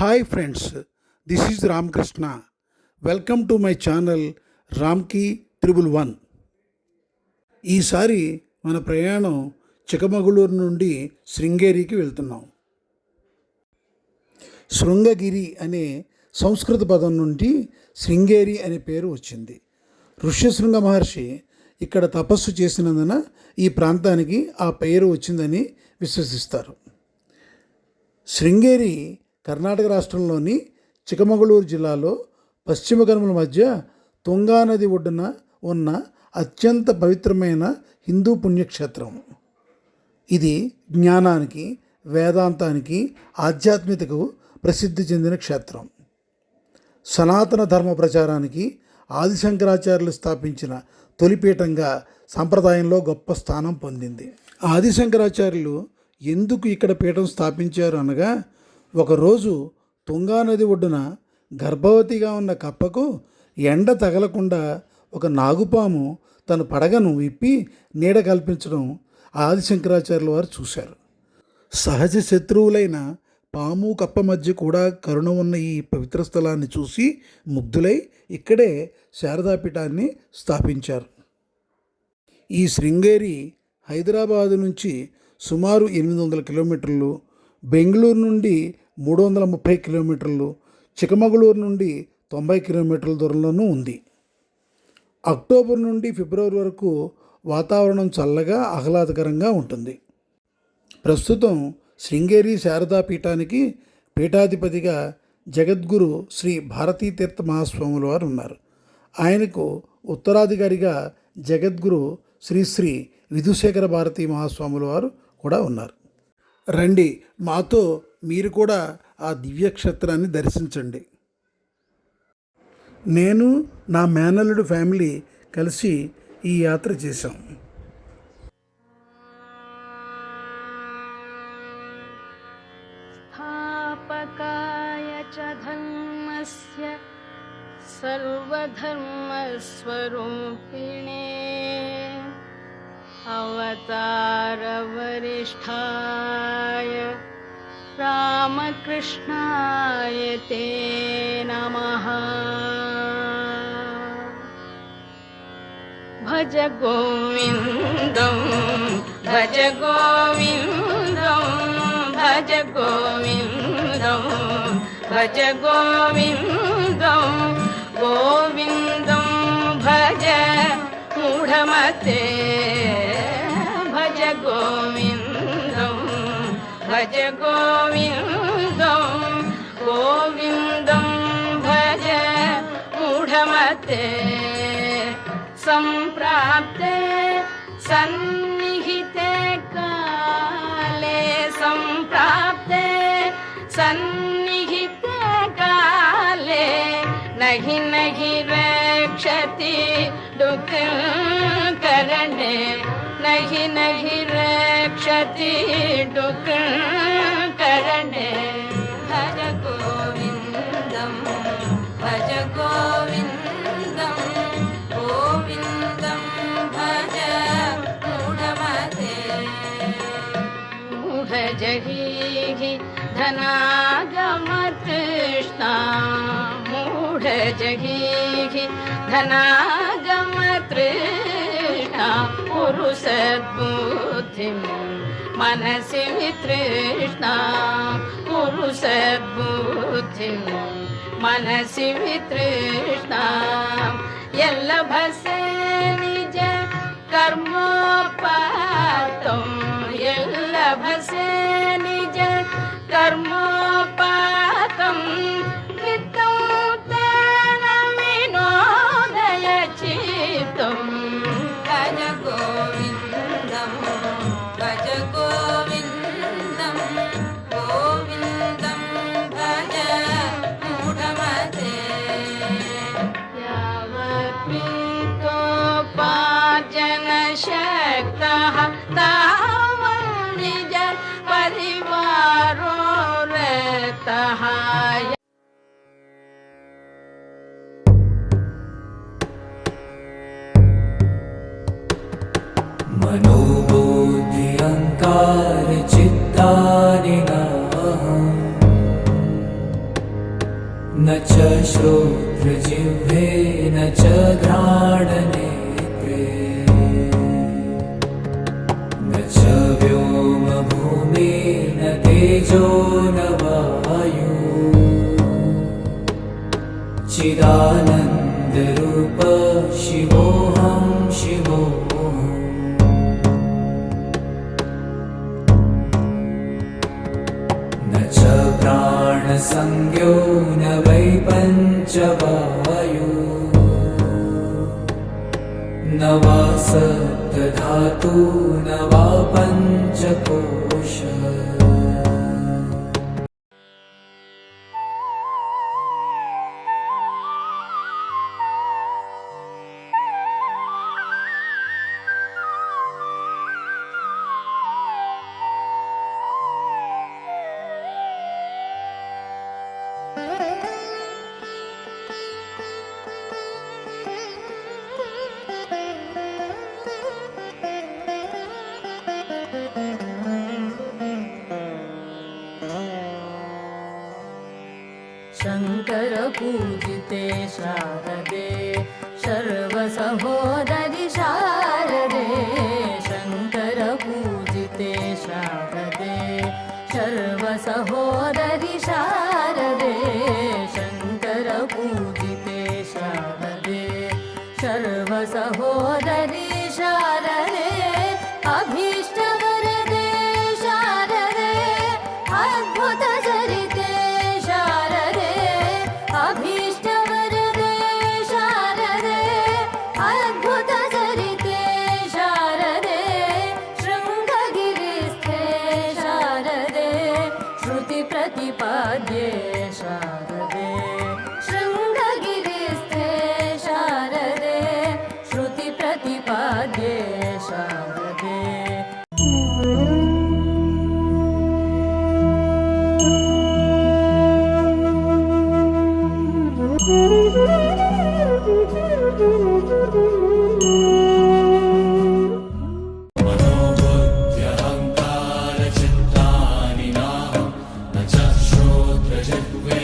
Hi friends, this is Ramakrishna. Welcome to my channel రామ్కి 111. ఈసారి మన ప్రయాణం చిక్కమగళూరు నుండి శృంగేరికి వెళ్తున్నాం. శృంగగిరి అనే సంస్కృత పదం నుండి శృంగేరి అనే పేరు వచ్చింది. ఋష్యశృంగ మహర్షి ఇక్కడ తపస్సు చేసినందున ఈ ప్రాంతానికి ఆ పేరు వచ్చిందని విశ్వసిస్తారు. శృంగేరి కర్ణాటక రాష్ట్రంలోని చిక్కమగళూరు జిల్లాలో పశ్చిమ కనుమల మధ్య తుంగా నది ఒడ్డున ఉన్న అత్యంత పవిత్రమైన హిందూ పుణ్యక్షేత్రం. ఇది జ్ఞానానికి, వేదాంతానికి, ఆధ్యాత్మికతకు ప్రసిద్ధి చెందిన క్షేత్రం. సనాతన ధర్మ ప్రచారానికి ఆదిశంకరాచార్యులు స్థాపించిన తొలిపీఠంగా సంప్రదాయంలో గొప్ప స్థానం పొందింది. ఆదిశంకరాచార్యులు ఎందుకు ఇక్కడ పీఠం స్థాపించారు అనగా, ఒకరోజు తుంగానది ఒడ్డున గర్భవతిగా ఉన్న కప్పకు ఎండ తగలకుండా ఒక నాగుపాము తన పడగను విప్పి నీడ కల్పించడం ఆదిశంకరాచార్యుల వారు చూశారు. సహజ శత్రువులైన పాము, కప్ప మధ్య కూడా కరుణ ఉన్న ఈ పవిత్ర స్థలాన్ని చూసి ముగ్ధులై ఇక్కడే శారదాపీఠాన్ని స్థాపించారు. ఈ శృంగేరి హైదరాబాదు నుంచి సుమారు 800 కిలోమీటర్లు, బెంగళూరు నుండి 330 కిలోమీటర్లు, చిక్కమగళూరు నుండి 90 కిలోమీటర్ల దూరంలోనూ ఉంది. అక్టోబర్ నుండి ఫిబ్రవరి వరకు వాతావరణం చల్లగా ఆహ్లాదకరంగా ఉంటుంది. ప్రస్తుతం శృంగేరి శారదాపీఠానికి పీఠాధిపతిగా జగద్గురు శ్రీ భారతీతీర్థ మహాస్వాముల వారు ఉన్నారు. ఆయనకు ఉత్తరాధికారిగా జగద్గురు శ్రీ శ్రీ విధుశేఖర భారతీ మహాస్వాముల వారు కూడా ఉన్నారు. రండి, మాతో మీరు కూడా ఆ దివ్యక్షేత్రాన్ని దర్శించండి. నేను, నా మేనల్లుడు ఫ్యామిలీ కలిసి ఈ యాత్ర చేశాం. స్థాపకాయ చ ధర్మస్య సర్వధర్మస్వరూపిణే అవతార వరిష్ఠాయ రామకృష్ణాయ తే నమః. భజ గోవిందం భజ గోవిందం భజ గోవిందం భజ గోవిందం గోవిందం భజ మూఢమతే. భజ గోవిందం భజ గోవిందం గోవిందం భజ మూఢమతే. సంప్రాప్తే సన్నిహితే కాలే సంప్రాప్తే సన్నిహితే కాలే నహి నహి రక్షతి దుఃఖ కరణే నహి నహి రక్షతి దుఃఖ కరణే. భజ గోవిందం భజ గోవిందం గోవిందం భజ మూఢమతే. మూఢజహీహి ధనాగమతృష్ణా మూఢజహీహి ధనాగమతృష్ణా కురు సద్బుద్ధిం మనసి వితృష్ణా కురు సద్బుద్ధిం మనసి వితృష్ణా. ఎల్లభసే నిజ కర్మోపాతం ఎల్లభసే నిజ కర్మోపాతం విత్తం తేన వినోదయ చిత్తం. భజ గోవిందం భజ గోవిందం గోవిందం భజ మూఢమతే. యావత్వితోపార్జన శక్తః తావత్ నిజ పరివారో రతః. मनोबुद्धि अहंकार चित्तानि नः न च श्रोत्रजिह्वे न च घ्राणनेत्रे न च व्योमभूमि न तेजो न वायु चिदानन्दरूप शिवोऽहं शिवोऽहम् न च प्राणसंज्ञो न वै पञ्चवायु न वा सप्तधातु न वा पञ्चकोश शङ्कर पूजिते शारदे सर्वसहोदरि शारदे शङ्कर पूजिते शारदे सर्वसहोदरि शारदे शङ्कर पूजिते शारदे सर्वसहोदरि शारदे अभीष्टवरदे शारदे अद्भुतचरिते शारदे अभीष्टवरदे शारदे अद्भुतचरिते शारदे शृङ्गगिरिस्थे शारदे श्रुतिप्रतिपाद्ये शारदे शृङ्गगिरिस्थे शारदे श्रुतिप्रतिपाद्ये शारदे मनोबुद्ध्यहङ्कारचित्तानि नाहं न च श्रोत्रजिह्वे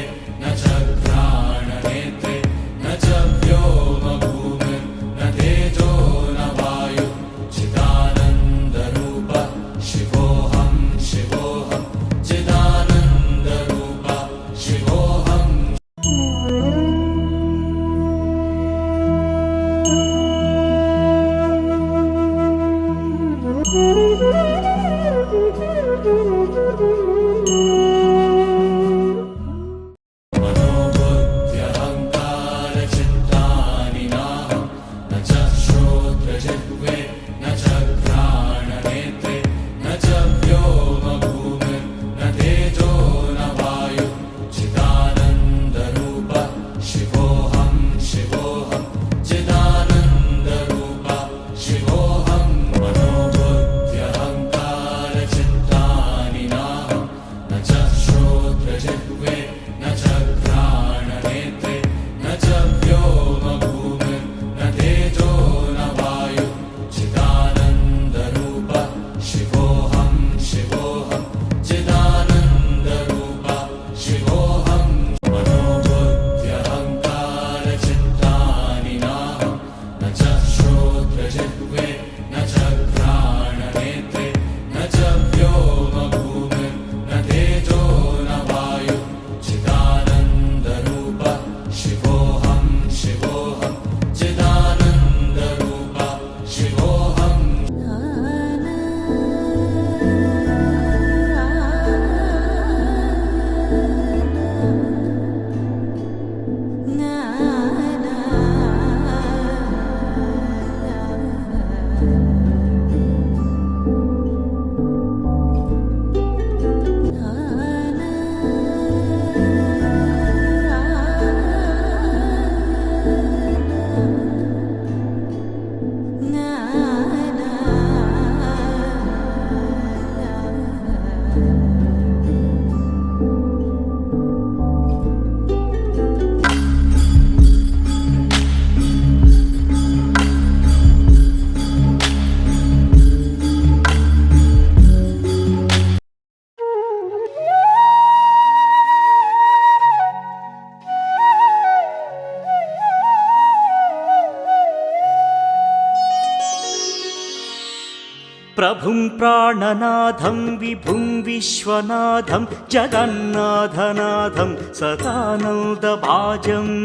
प्रभुं प्राणनाथं विभुं विश्वनाथं जगन्नाथनाथं सदानन्दभाजम्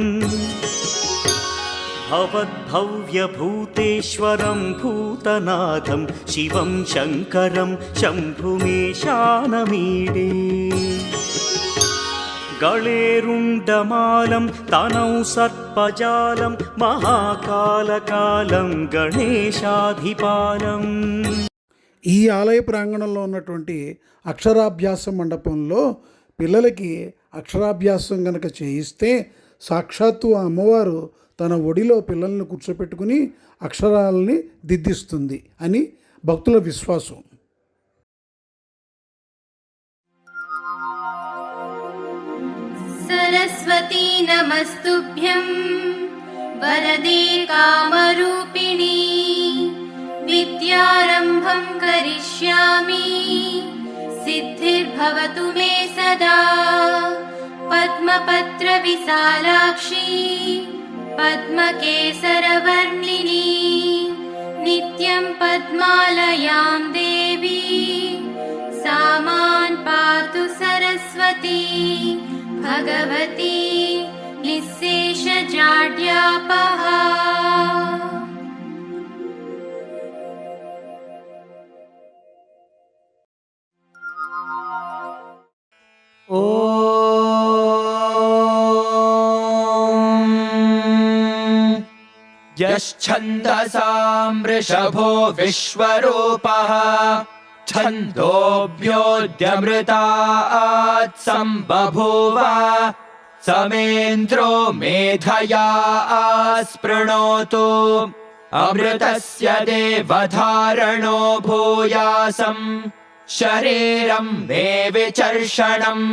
भवद्भव्यभूतेश्वरं भूतनाथं शिवं शङ्करं शम्भुमेशानमीडे गळेरुण्डमालं तनौ सर्पजालं महाकालकालं गणेशाधिपालम् ఈ ఆలయ ప్రాంగణంలో ఉన్నటువంటి అక్షరాభ్యాస మండపంలో పిల్లలకి అక్షరాభ్యాసం గనక చేయిస్తే సాక్షాత్తు ఆ అమ్మవారు తన ఒడిలో పిల్లల్ని కూర్చోపెట్టుకుని అక్షరాలని దిద్దిస్తుంది అని భక్తుల విశ్వాసం. सरस्वती नमस्तुभ्यं वरदे कामरूपिणी विद्यारम्भं करिष्यामि सिद्धिर्भवतु मे सदा पद्मपत्रविशालाक्षी पद्मकेसरवर्णिनी नित्यं पद्मालयां देवी सा मां पातु सरस्वती भगवती निःशेषजाड्यापहा. ॐ यश्छन्दसां वृषभो विश्वरूपः छन्दोभ्योऽद्यमृतात् सम्बभूव समेन्द्रो मेधया स्पृणोतु अमृतस्य देवधारणो भूयासं शरीरं मे विचर्षणम्.